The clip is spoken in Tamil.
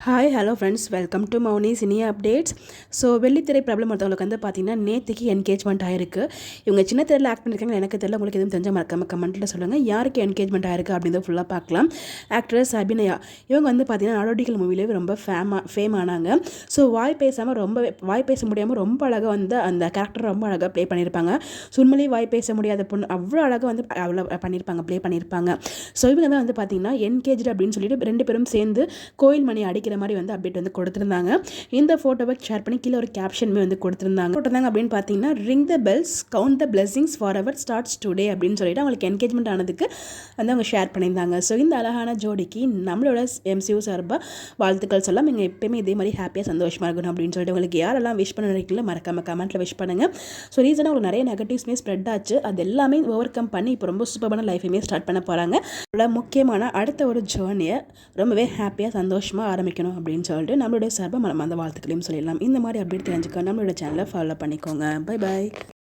Hi hello friends, welcome to Mouni cine updates. So வெள்ளித்திரை பிரபலம் ஒருத்தவங்களுக்கு வந்து பார்த்தீங்கன்னா நேற்றுக்கு என்கேஜ்மெண்ட் ஆயிருக்கு. இவங்க சின்ன திரையில் ஆக்ட் பண்ணியிருக்காங்க, எனக்கு தெரியல. உங்களுக்கு எதுவும் தெரிஞ்ச மறக்காம கமெண்ட்டில் சொல்லுங்கள். யாருக்கு என்கேஜ்மெண்ட் ஆயிருக்கு அப்படின்றத ஃபுல்லாக பார்க்கலாம். ஆக்ட்ரஸ் அபிநயா இவங்க வந்து பார்த்தீங்கன்னா நாடோடிகள் மூவிலே ரொம்ப ஃபேம் ஆனாங்க. ஸோ வாய் பேச முடியாமல் ரொம்ப அழகாக வந்து அந்த கேரக்டர் ரொம்ப அழகாக ப்ளே பண்ணியிருப்பாங்க. சுண்மொழி வாய் பேச முடியாத பொண்ணு அவ்வளோ அழகாக வந்து அவ்வளோ ப்ளே பண்ணியிருப்பாங்க. ஸோ இவங்க தான் வந்து பார்த்தீங்கன்னா என்கேஜ்டு அப்படின்னு சொல்லிட்டு ரெண்டு பேரும் சேர்ந்து கோயில் மணி அடிக்கிற மாதிரி வந்து அப்டேட் வந்து கொடுத்துருந்தாங்க. இந்த ஃபோட்டோவை ஷேர் பண்ணி கீழே ஒரு கேப்ஷனுமே வந்து கொடுத்துருந்தாங்க அப்படின்னு பார்த்தீங்கன்னா, ring the bells count the blessings for ever starts today அப்படின்னு சொல்லிட்டு அவங்களுக்கு என்கேஜ்மெண்ட் ஆனதுக்கு வந்து அவங்க ஷேர் பண்ணியிருந்தாங்க. ஸோ இந்த அழகான ஜோடிக்கு நம்மளோட MCU சார்பாக வாழ்த்துக்கள் சொல்லலாம். நீங்கள் எப்பயுமே இதே மாதிரி ஹாப்பியாக சந்தோஷமாக இருக்கணும் அப்படின்னு சொல்லிட்டு உங்களுக்கு யாரெல்லாம் விஷ் பண்ண நினைக்கல மறக்காம கமெண்ட்டில் விஷ் பண்ணுங்கள். ஸோ ரீசனாக உங்களுக்கு நிறைய நெகட்டிவ்ஸ்மே ஸ்ப்ரெட் ஆச்சு. அது எல்லாமே ஓவர் கம் பண்ணி இப்போ ரொம்ப சூப்பரான லைஃபையுமே ஸ்டார்ட் பண்ண போகிறாங்க. முக்கியமான அடுத்த ஒரு ஜேர்னியை ரொம்பவே ஹாப்பியாக சந்தோஷமாக ஆரம்பிக்கணும் அப்படின்னு சொல்லிட்டு நம்மளுடைய சார்பாக அந்த வாழ்த்துக்களையும் சொல்லிடலாம். இந்த மாதிரி அப்டேட் தெரிஞ்சுக்க நம்மளோட சேனலை ஃபாலோ பண்ணிக்கோங்க. Bye bye.